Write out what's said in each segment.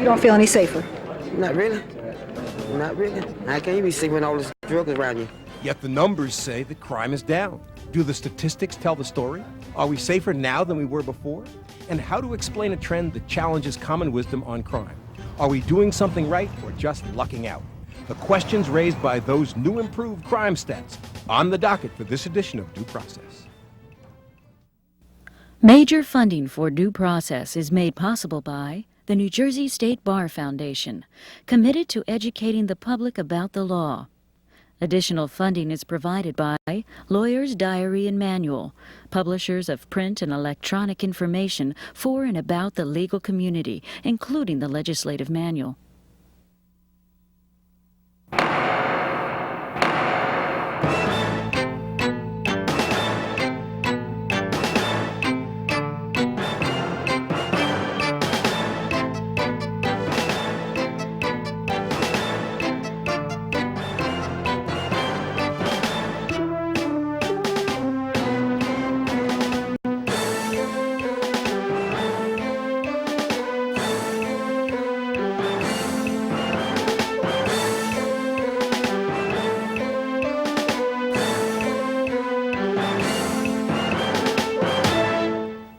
You don't feel any safer? Not really. Not really. How can you be safe when all this drugs around you? Yet the numbers say that crime is down. Do the statistics tell the story? Are we safer now than we were before? And how to explain a trend that challenges common wisdom on crime? Are we doing something right or just lucking out? The questions raised by those new improved crime stats on the docket for this edition of Due Process. Major funding for Due Process is made possible by the New Jersey State Bar Foundation, committed to educating the public about the law. Additional funding is provided by Lawyer's Diary and Manual, publishers of print and electronic information for and about the legal community, including the Legislative Manual.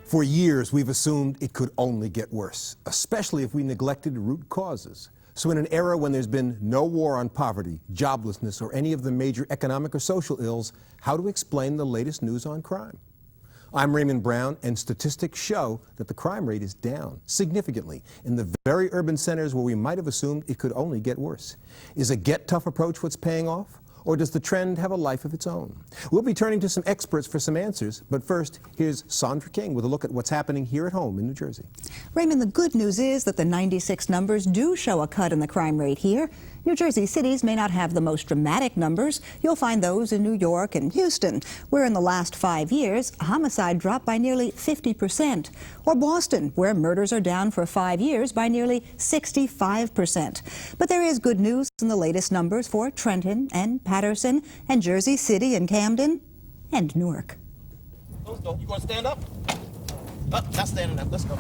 For years, we've assumed it could only get worse, especially if we neglected root causes. So in an era when there's been no war on poverty, joblessness, or any of the major economic or social ills, how to explain the latest news on crime? I'm Raymond Brown, and statistics show that the crime rate is down significantly in the very urban centers where we might have assumed it could only get worse. Is a get-tough approach what's paying off? Or does the trend have a life of its own? We'll be turning to some experts for some answers, but first, here's Sandra King with a look at what's happening here at home in New Jersey. Raymond, the good news is that the 96 numbers do show a cut in the crime rate here. New Jersey cities may not have the most dramatic numbers. You'll find those in New York and Houston, where in the last 5 years, homicide dropped by nearly 50%. Or Boston, where murders are down for 5 years by nearly 65%. But there is good news in the latest numbers for Trenton and Patterson and Jersey City and Camden and Newark. You gonna stand up? Not standing up, let's go.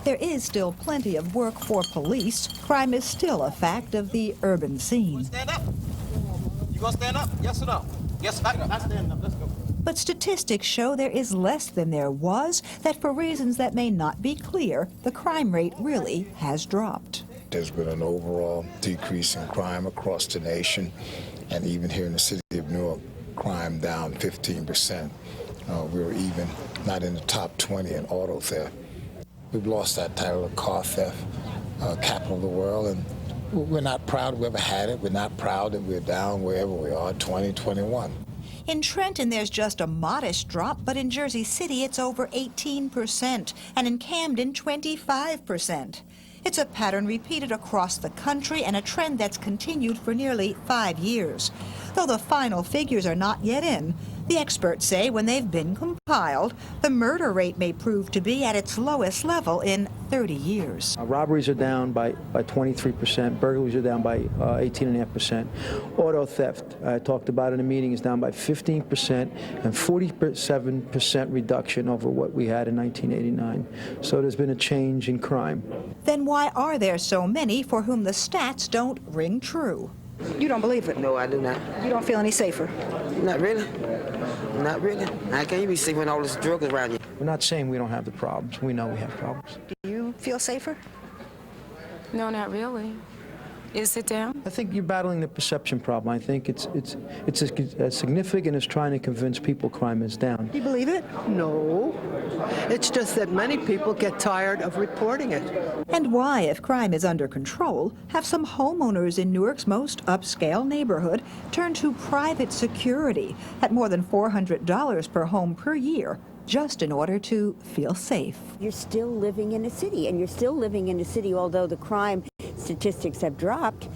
There is still plenty of work for police. Crime is still a fact of the urban scene. Stand up. You gonna stand up? Yes or no? Yes, not standing up, let's go. But statistics show there is less than there was, that for reasons that may not be clear, the crime rate really has dropped. There's been an overall decrease in crime across the nation, and even here in the city of Newark, crime down 15%. We were even not in the top 20 in auto theft. We've lost that title of car theft capital of the world, and we're not proud we ever had it. We're not proud that we're down wherever we are, 2021. In Trenton, there's just a modest drop, but in Jersey City, it's over 18%, and in Camden, 25%. It's a pattern repeated across the country and a trend that's continued for nearly 5 years. Though the final figures are not yet in, the experts say when they've been compiled, the murder rate may prove to be at its lowest level in 30 years. Robberies are down by 23%, burglaries are down by 18.5%. Auto theft, I talked about in a meeting, is down by 15% and 47% reduction over what we had in 1989. So there's been a change in crime. Then why are there so many for whom the stats don't ring true? You don't believe it? No, I do not. You don't feel any safer? Not really. Not really. How can you be safe when all this drugs around you? We're not saying we don't have the problems. We know we have problems. Do you feel safer? No, not really. Is it down? I think you're battling the perception problem. I think it's as significant as trying to convince people crime is down. Do you believe it? No. It's just that many people get tired of reporting it. And why, if crime is under control, have some homeowners in Newark's most upscale neighborhood turn to private security at more than $400 per home per year, just in order to feel safe? You're still living in a city, and you're still living in a city, although the crime statistics have dropped.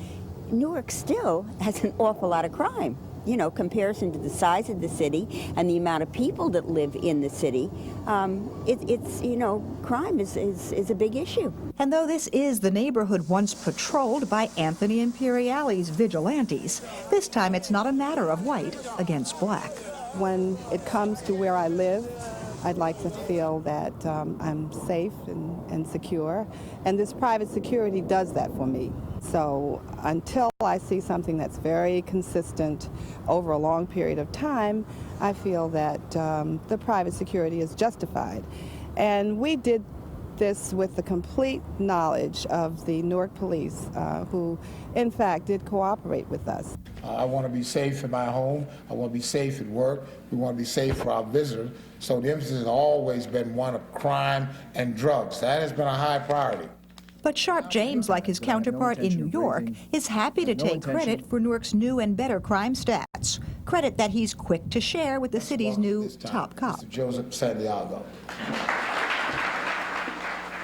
Newark still has an awful lot of crime. You know, comparison to the size of the city and the amount of people that live in the city, crime is a big issue. And though this is the neighborhood once patrolled by Anthony Imperiali's vigilantes, this time it's not a matter of white against black. When it comes to where I live, I'd like to feel that I'm safe and secure, and this private security does that for me. So until I see something that's very consistent over a long period of time, I feel that the private security is justified. And we did this with the complete knowledge of the Newark police, who in fact did cooperate with us. I want to be safe in my home. I want to be safe at work. We want to be safe for our visitors. So the emphasis has always been one of crime and drugs. That has been a high priority. But Sharp James, like his counterpart in New York, is happy to take credit for Newark's new and better crime stats. Credit that he's quick to share with the city's new top cop. Mr. Joseph Santiago.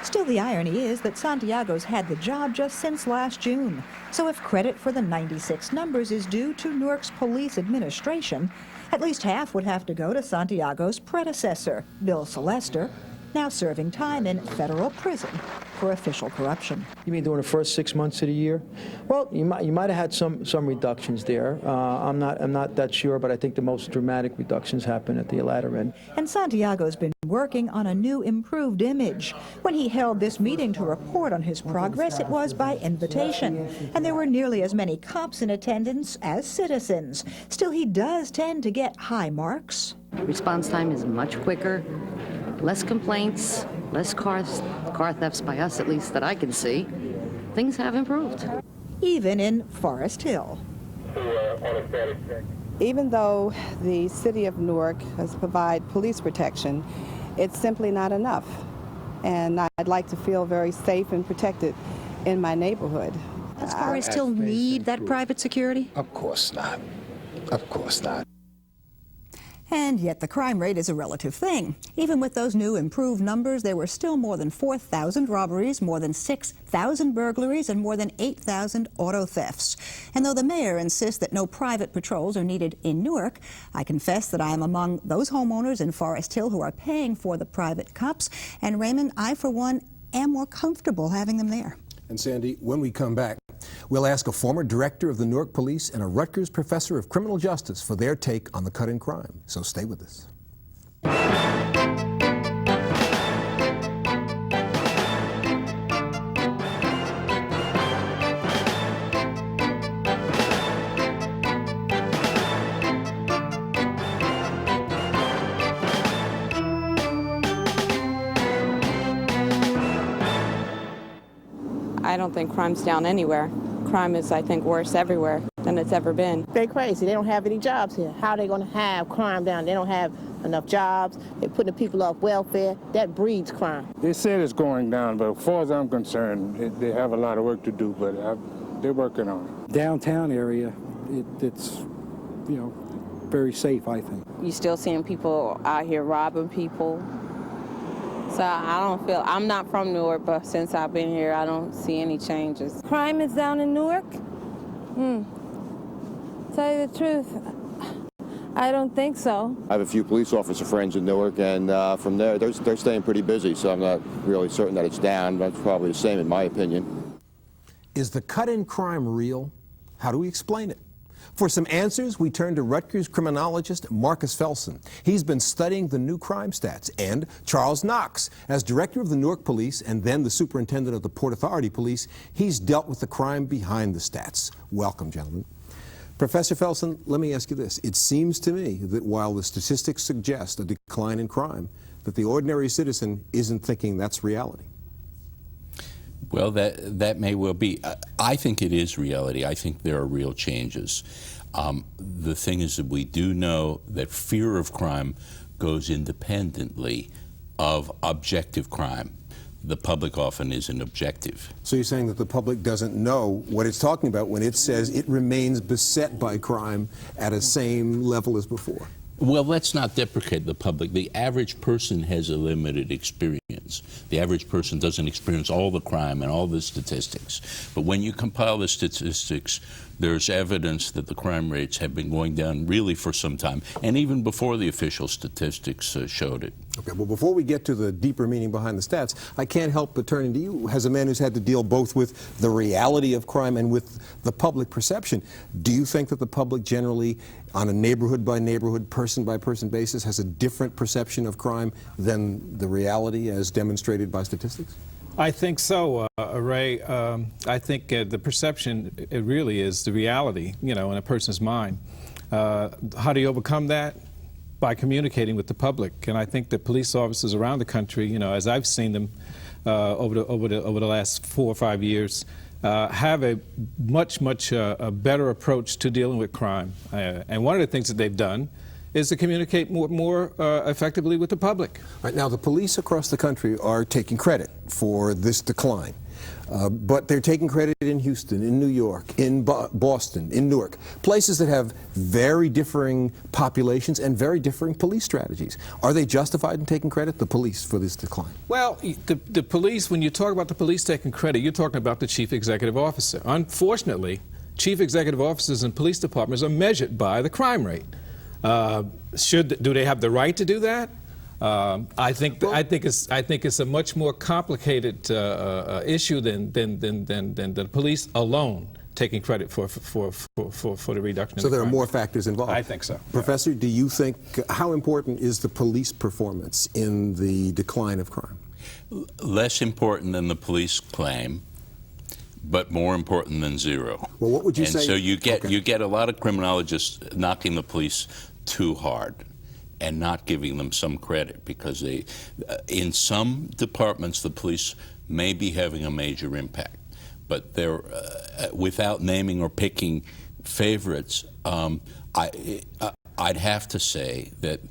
Still, the irony is that Santiago's had the job just since last June. So if credit for the 96 numbers is due to Newark's police administration, at least half would have to go to Santiago's predecessor, Bill Celester, now serving time in federal prison for official corruption. You mean during the first 6 months of the year? Well, you might have had some reductions there. I'm not that sure, but I think the most dramatic reductions happen at the latter end. And Santiago's been working on a new improved image. When he held this meeting to report on his progress, it was by invitation, and there were nearly as many cops in attendance as citizens. Still, he does tend to get high marks. Response time is much quicker, less complaints, less car thefts by us, at least that I can see. Things have improved. Even in Forest Hill. Even though the city of Newark has provided police protection, it's simply not enough. And I'd like to feel very safe and protected in my neighborhood. Does Forest Hill need that private security? Of course not. Of course not. And yet the crime rate is a relative thing. Even with those new improved numbers, there were still more than 4,000 robberies, more than 6,000 burglaries, and more than 8,000 auto thefts. And though the mayor insists that no private patrols are needed in Newark, I confess that I am among those homeowners in Forest Hill who are paying for the private cops. And Raymond, I for one am more comfortable having them there. And Sandy, when we come back, we'll ask a former director of the Newark Police and a Rutgers professor of criminal justice for their take on the cut in crime. So stay with us. I don't think crime's down anywhere. Crime is, I think, worse everywhere than it's ever been. They're crazy. They don't have any jobs here. How are they going to have crime down? They don't have enough jobs. They're putting the people off welfare. That breeds crime. They said it's going down, but as far as I'm concerned, they have a lot of work to do, but they're working on it. Downtown area, it's, very safe, I think. You're still seeing people out here robbing people. So I'm not from Newark, but since I've been here, I don't see any changes. Crime is down in Newark? Tell you the truth, I don't think so. I have a few police officer friends in Newark, and from there, they're staying pretty busy, so I'm not really certain that it's down. That's probably the same in my opinion. Is the cut in crime real? How do we explain it? For some answers, we turn to Rutgers criminologist Marcus Felsen. He's been studying the new crime stats. And Charles Knox, as director of the Newark Police and then the superintendent of the Port Authority Police, he's dealt with the crime behind the stats. Welcome, gentlemen. Professor Felsen, let me ask you this. It seems to me that while the statistics suggest a decline in crime, that the ordinary citizen isn't thinking that's reality. Well, that may well be. I think it is reality. I think there are real changes. The thing is that we do know that fear of crime goes independently of objective crime. The public often isn't objective. So you're saying that the public doesn't know what it's talking about when it says it remains beset by crime at a same level as before? Well, let's not deprecate the public. The average person has a limited experience. The average person doesn't experience all the crime and all the statistics. But when you compile the statistics, there's evidence that the crime rates have been going down really for some time, and even before the official statistics showed it. Okay, well, before we get to the deeper meaning behind the stats, I can't help but turning to you as a man who's had to deal both with the reality of crime and with the public perception. Do you think that the public generally, on a neighborhood-by-neighborhood, person-by-person basis, has a different perception of crime than the reality as demonstrated by statistics? I think so, Ray. I think the perception, it really is the reality, in a person's mind. How do you overcome that? By communicating with the public, and I think that police officers around the country, as I've seen them over the last 4 or 5 years, have a much better approach to dealing with crime. And one of the things that they've done is to communicate more effectively with the public. Right, now, the police across the country are taking credit for this decline. But they're taking credit in Houston, in New York, in Boston, in Newark, places that have very differing populations and very differing police strategies. Are they justified in taking credit, the police, for this decline? Well, the police, when you talk about the police taking credit, you're talking about the chief executive officer. Unfortunately, chief executive officers in police departments are measured by the crime rate. Do they have the right to do that? I think it's a much more complicated issue than the police alone taking credit for the reduction. So there are more factors involved. I think so. Professor, do you think, how important is the police performance in the decline of crime? Less important than the police claim, but more important than zero. Well, what would you say? And so you get a lot of criminologists knocking the police too hard and not giving them some credit, because they, in some departments, the police may be having a major impact, but they're without naming or picking favorites. I'd have to say that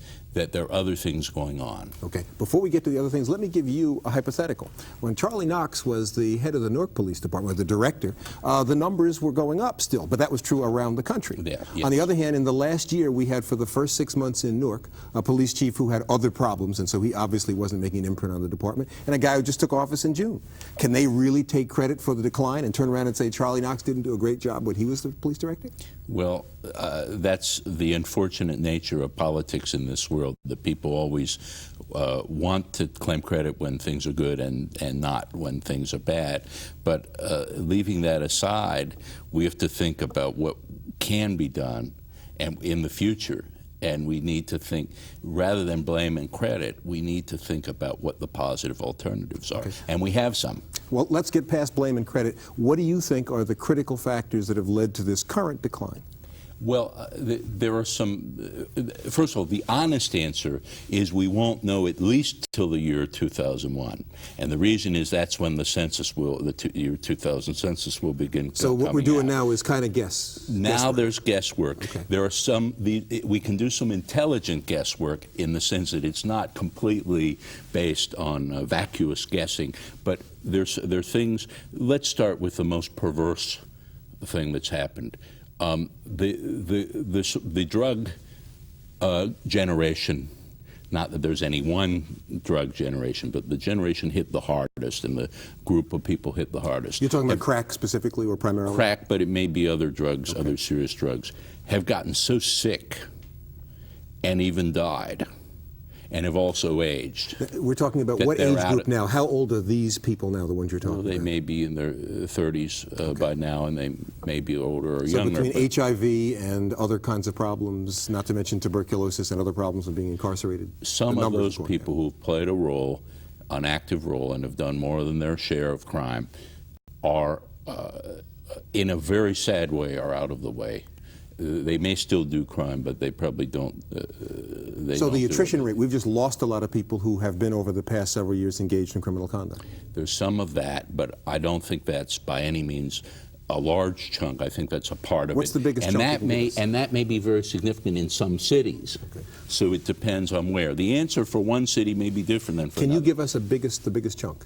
there are other things going on. Okay. Before we get to the other things, let me give you a hypothetical. When Charlie Knox was the head of the Newark Police Department, or the director, the numbers were going up still, but that was true around the country. Yeah, yes. On the other hand, in the last year, we had, for the first 6 months in Newark, a police chief who had other problems, and so he obviously wasn't making an imprint on the department, and a guy who just took office in June. Can they really take credit for the decline and turn around and say Charlie Knox didn't do a great job when he was the police director? Well, that's the unfortunate nature of politics in this world, that people always want to claim credit when things are good and not when things are bad. But leaving that aside, we have to think about what can be done and in the future. And we need to think, rather than blame and credit, we need to think about what the positive alternatives are. Okay. And we have some. Well, let's get past blame and credit. What do you think are the critical factors that have led to this current decline? Well, there are some. First of all, the honest answer is we won't know at least till the year 2001, and the reason is that's when the census will, the year 2000 census will begin. So what we're doing now is kind of guess. Now there's guesswork. Okay. There are some. We can do some intelligent guesswork in the sense that it's not completely based on vacuous guessing, but there are things. Let's start with the most perverse thing that's happened. The drug generation, not that there's any one drug generation, but the generation hit the hardest, and the group of people hit the hardest. You're talking about crack specifically, or primarily? Crack, but it may be other drugs, okay. Other serious drugs, have gotten so sick and even died, and have also aged. We're talking about what age group now? How old are these people now, the ones you're talking about? They may be in their 30s okay. By now, and they may be older or younger. So between HIV and other kinds of problems, not to mention tuberculosis and other problems of being incarcerated? Some of those people who've played a role, an active role, and have done more than their share of crime are, in a very sad way, are out of the way. They may still do crime, but they probably don't. So the attrition rate, we've just lost a lot of people who have been over the past several years engaged in criminal conduct. There's some of that, but I don't think that's by any means a large chunk. I think that's a part of it. What's the biggest chunk? And that may be very significant in some cities. Okay. So it depends on where. The answer for one city may be different than for another. Can you give us the biggest chunk?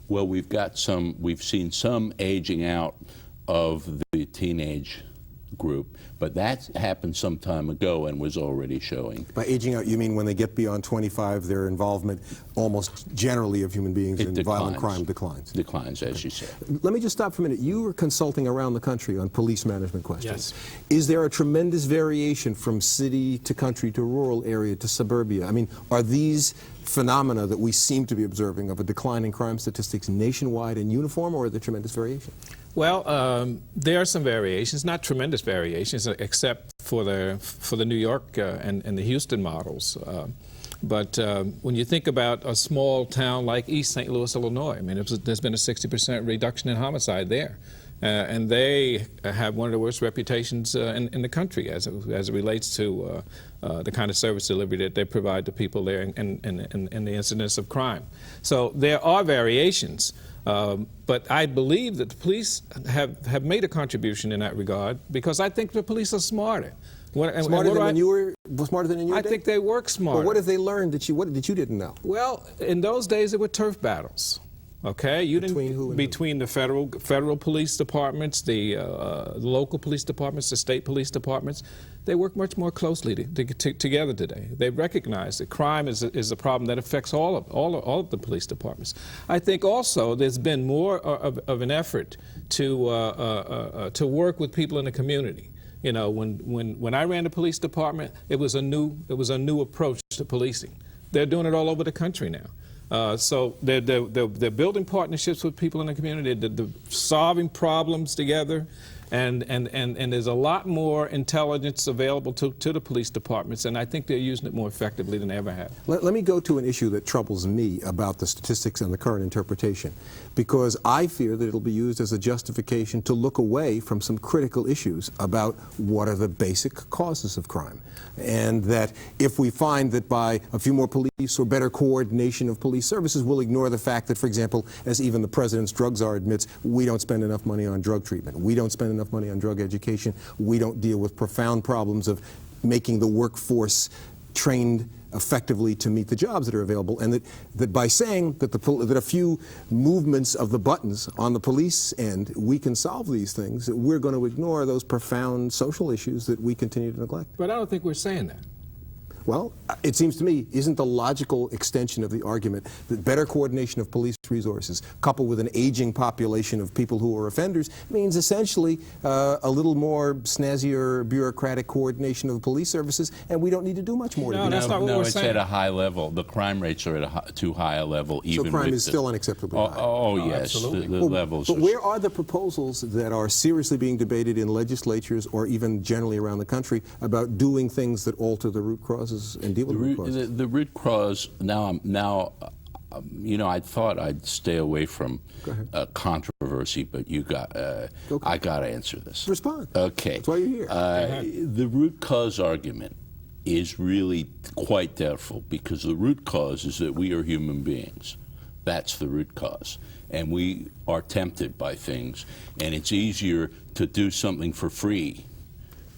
Well, we've seen some aging out of the teenage group, but that happened some time ago and was already showing. By aging out, you mean when they get beyond 25, their involvement almost generally of human beings in violent crime declines? Declines, as you said. Let me just stop for a minute. You were consulting around the country on police management questions. Yes. Is there a tremendous variation from city to country to rural area to suburbia? I mean, are these phenomena that we seem to be observing of a decline in crime statistics nationwide and uniform, or are there tremendous variation? Well, there are some variations, not tremendous variations, except for the New York and the Houston models. But when you think about a small town like East St. Louis, Illinois, I mean, there's been a 60% reduction in homicide there. And they have one of the worst reputations in the country as it relates to the kind of service delivery that they provide to people there and the incidence of crime. So there are variations, but I believe that the police have made a contribution in that regard, because I think the police are smarter. Smarter than when you were in your day? I think they work smarter. Well, what have they learned that you didn't know? Well, in those days there were turf battles. Okay, between the federal police departments, the local police departments, the state police departments, they work much more closely together today. They recognize that crime is a problem that affects all of the police departments. I think also there's been more of an effort to work with people in the community. You know, when I ran the police department, it was a new approach to policing. They're doing it all over the country now. So they're building partnerships with people in the community, they're solving problems together, and there's a lot more intelligence available to the police departments, and I think they're using it more effectively than they ever have. Let me go to an issue that troubles me about the statistics and the current interpretation, because I fear that it'll be used as a justification to look away from some critical issues about what are the basic causes of crime. And that if we find that by a few more police or better coordination of police services, we'll ignore the fact that, for example, as even the president's drug czar admits, we don't spend enough money on drug treatment. We don't spend enough money on drug education. We don't deal with profound problems of making the workforce trained effectively to meet the jobs that are available, and that by saying that that a few movements of the buttons on the police end, we can solve these things, that we're going to ignore those profound social issues that we continue to neglect. But I don't think we're saying that. Well, it seems to me, isn't the logical extension of the argument that better coordination of police resources, coupled with an aging population of people who are offenders, means essentially a little more snazzier bureaucratic coordination of police services, and we don't need to do much more to do that. That's not what we're it's saying. At a high level. The crime rates are at too high a level. Even so crime with is still unacceptably high. Oh yes, absolutely. The levels. But where are the proposals that are seriously being debated in legislatures or even generally around the country about doing things that alter the root causes and deal with the root causes? The root cause, you know, I thought I'd stay away from controversy, but I got to answer this. Respond. Okay. That's why you're here. The root cause argument is really quite doubtful, because the root cause is that we are human beings. That's the root cause. And we are tempted by things, and it's easier to do something for free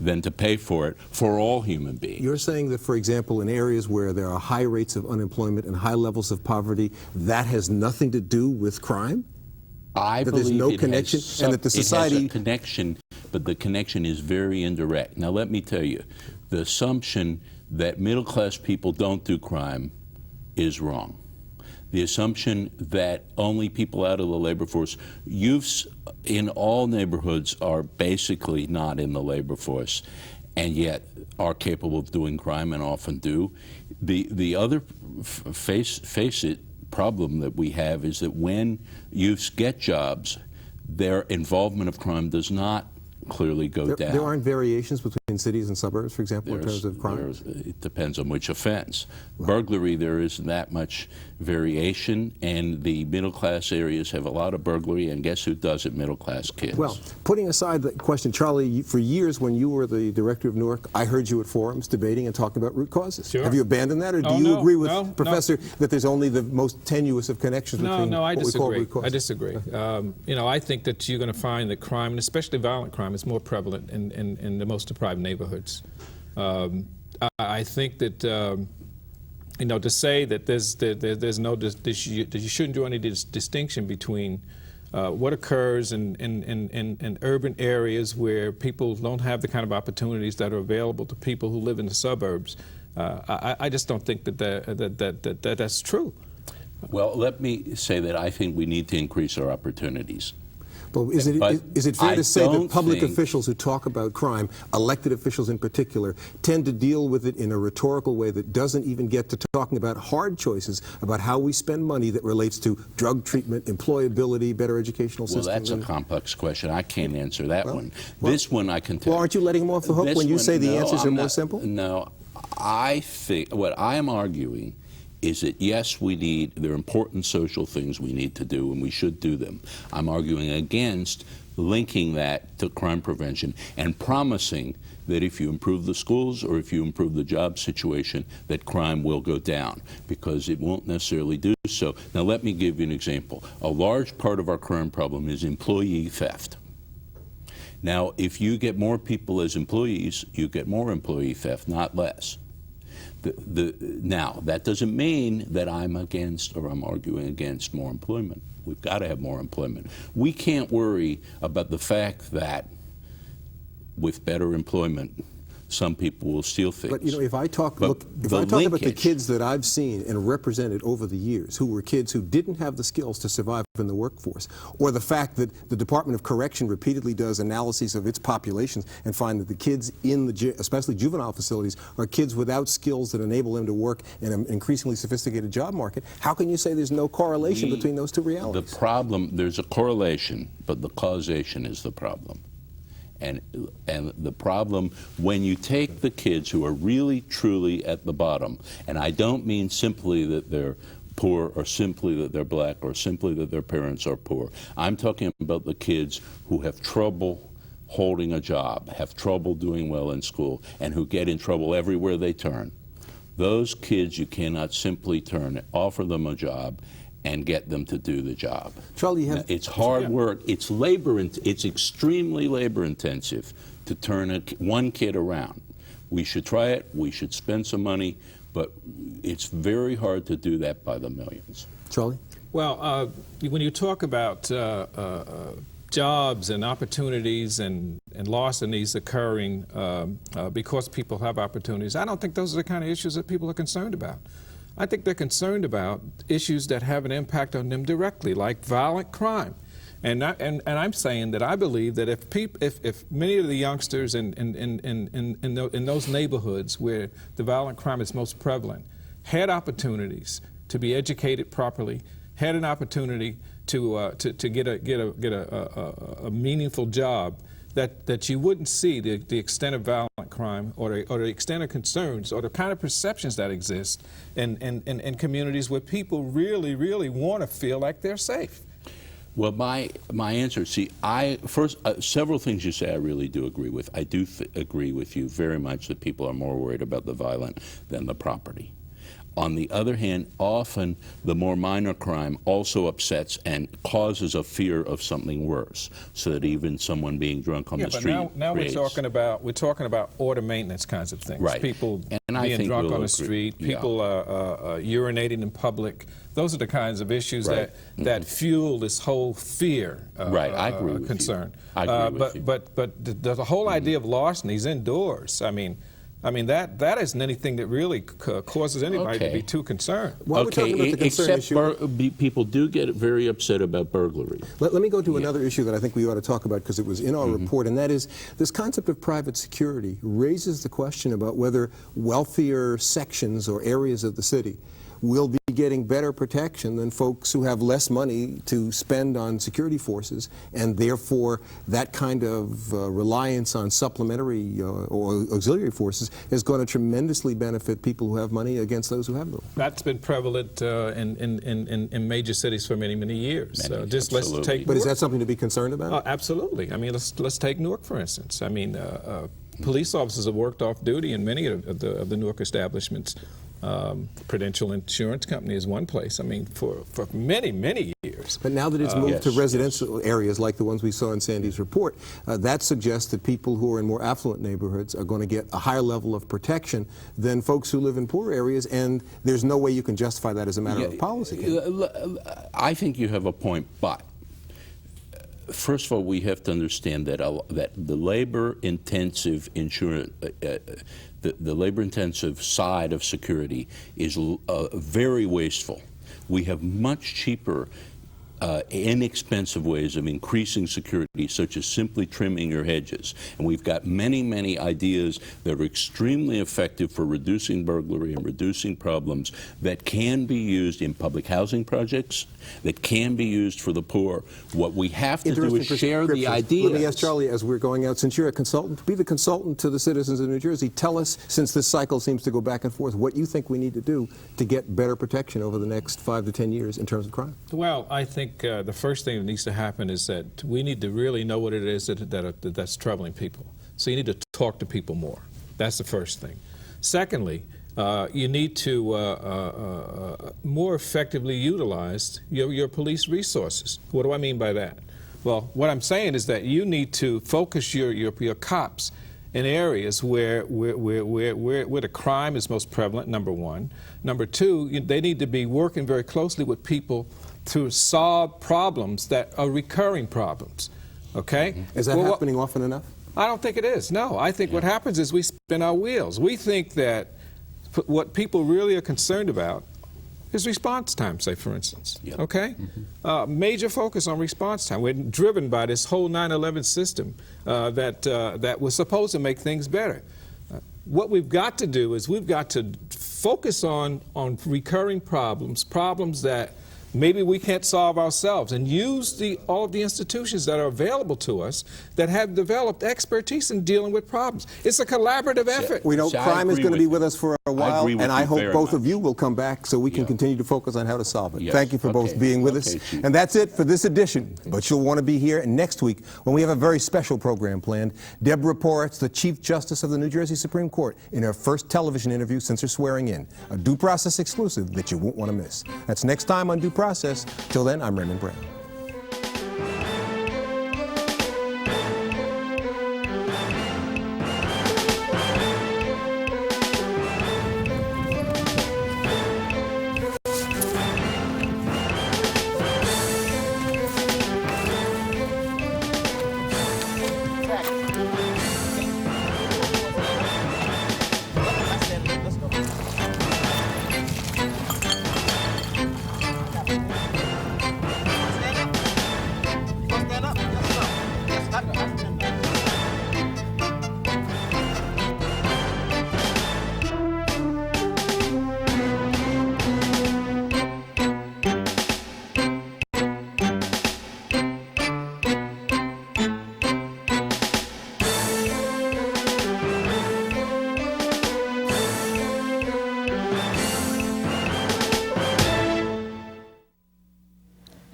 than to pay for it for all human beings. You're saying that, for example, in areas where there are high rates of unemployment and high levels of poverty, that has nothing to do with crime? I that believe there's no it connection, has and that the society... It has a connection, but the connection is very indirect. Now, let me tell you, the assumption that middle-class people don't do crime is wrong. The assumption that only people out of the labor force, youths in all neighborhoods are basically not in the labor force, and yet are capable of doing crime and often do. The other face it problem that we have is that when youths get jobs, their involvement of crime does not clearly go down. There aren't variations between cities and suburbs, for example, in terms of crime? It depends on which offense. Wow. Burglary, there isn't that much variation, and the middle-class areas have a lot of burglary, and guess who does it? Middle-class kids. Well, putting aside the question, Charlie, for years when you were the director of Newark, I heard you at forums debating and talking about root causes. Sure. Have you abandoned that, or do you agree with Professor that there's only the most tenuous of connections between what we call root causes? I disagree. You know, I think that you're going to find that crime, and especially violent crime, is more prevalent in the most deprived neighborhoods. I think that you know, to say that there's no that you shouldn't do any distinction between what occurs in urban areas where people don't have the kind of opportunities that are available to people who live in the suburbs. I just don't think that that's true. Well, let me say that I think we need to increase our opportunities. Well, is it fair to say that public officials who talk about crime, elected officials in particular, tend to deal with it in a rhetorical way that doesn't even get to talking about hard choices about how we spend money that relates to drug treatment, employability, better educational systems? Well, that's a complex question. I can't answer that one. This one I can tell. Well, aren't you letting them off the hook when you say the answers are more simple? No, I think what I am arguing is that yes, there are important social things we need to do, and we should do them. I'm arguing against linking that to crime prevention and promising that if you improve the schools or if you improve the job situation, that crime will go down, because it won't necessarily do so. Now, let me give you an example. A large part of our crime problem is employee theft. Now, if you get more people as employees, you get more employee theft, not less. Now, that doesn't mean that I'm against or I'm arguing against more employment. We've got to have more employment. We can't worry about the fact that with better employment, some people will steal things. But, you know, if I talk about the kids that I've seen and represented over the years, who were kids who didn't have the skills to survive in the workforce, or the fact that the Department of Correction repeatedly does analyses of its populations and find that the kids in especially juvenile facilities, are kids without skills that enable them to work in an increasingly sophisticated job market, how can you say there's no correlation between those two realities? The problem, there's a correlation, but the causation is the problem. And the problem, when you take the kids who are really, truly at the bottom, and I don't mean simply that they're poor or simply that they're black or simply that their parents are poor. I'm talking about the kids who have trouble holding a job, have trouble doing well in school, and who get in trouble everywhere they turn. Those kids you cannot simply offer them a job and get them to do the job. Charlie, it's hard work. It's it's extremely labor intensive to turn one kid around. We should try it. We should spend some money, but it's very hard to do that by the millions. Charlie? Well, when you talk about jobs and opportunities and loss of these occurring because people have opportunities, I don't think those are the kind of issues that people are concerned about. I think they're concerned about issues that have an impact on them directly, like violent crime. And I'm saying that I believe that if many of the youngsters in those neighborhoods where the violent crime is most prevalent had opportunities to be educated properly, had an opportunity to get a meaningful job, that you wouldn't see the extent of violent crime or the extent of concerns or the kind of perceptions that exist in communities where people really, really want to feel like they're safe. Well, my answer, first, several things you say I really do agree with. I do agree with you very much that people are more worried about the violent than the property. On the other hand, often the more minor crime also upsets and causes a fear of something worse, so that even someone being drunk on the street. But now we're talking about order maintenance kinds of things. Right. People being drunk on the street, people urinating in public. Those are the kinds of issues that fuel this whole fear I agree with concern. You. I agree with you. But the whole idea of larcenies indoors, I mean that isn't anything that really causes anybody to be too concerned. While we're talking about the concern issue, people do get very upset about burglary. Let me go to another issue that I think we ought to talk about, because it was in our report, and that is this concept of private security raises the question about whether wealthier sections or areas of the city will be getting better protection than folks who have less money to spend on security forces, and therefore that kind of reliance on supplementary or auxiliary forces is going to tremendously benefit people who have money against those who have little. That's been prevalent in major cities for many, many years. Let's take. But is that something to be concerned about? Absolutely. I mean, let's take Newark, for instance. I mean, police officers have worked off duty in many of the Newark establishments. Prudential Insurance Company is one place, I mean, for many, many years. But now that it's moved to residential areas like the ones we saw in Sandy's report, that suggests that people who are in more affluent neighborhoods are going to get a higher level of protection than folks who live in poor areas, and there's no way you can justify that as a matter of policy. I think you have a point, but first of all, we have to understand that the labor-intensive insurance, the labor-intensive side of security is very wasteful. We have much cheaper inexpensive ways of increasing security, such as simply trimming your hedges. And we've got many, many ideas that are extremely effective for reducing burglary and reducing problems that can be used in public housing projects, that can be used for the poor. What we have to do is share the ideas. Let me ask Charlie, as we're going out, since you're a consultant, be the consultant to the citizens of New Jersey. Tell us, since this cycle seems to go back and forth, what you think we need to do to get better protection over the next 5 to 10 years in terms of crime. Well, I think the first thing that needs to happen is that we need to really know what it is that's troubling people. So you need to talk to people more. That's the first thing. Secondly, you need to more effectively utilize your police resources. What do I mean by that? Well, what I'm saying is that you need to focus your cops in areas where the crime is most prevalent, number one. Number two, they need to be working very closely with people to solve problems that are recurring problems, okay? Is that happening often enough? I don't think it is, no. I think what happens is we spin our wheels. We think that what people really are concerned about is response time, say, for instance, okay? Major focus on response time. We're driven by this whole 9/11 system that was supposed to make things better. What we've got to do is we've got to focus on recurring problems that maybe we can't solve ourselves, and use all of the institutions that are available to us that have developed expertise in dealing with problems. It's a collaborative effort. We know crime is going to be with us for a while, and I hope both of you will come back so we can continue to focus on how to solve it. Yes. Thank you for both being with us. And that's it for this edition. But you'll want to be here next week when we have a very special program planned. Deborah Poritz, the Chief Justice of the New Jersey Supreme Court, in her first television interview since her swearing in. A Due Process exclusive that you won't want to miss. That's next time on Due Process. Till then, I'm Raymond Brown.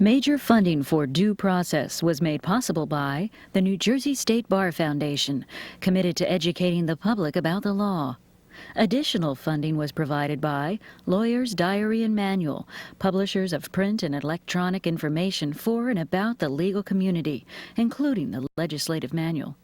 Major funding for Due Process was made possible by the New Jersey State Bar Foundation, committed to educating the public about the law. Additional funding was provided by Lawyer's Diary and Manual, publishers of print and electronic information for and about the legal community, including the legislative manual.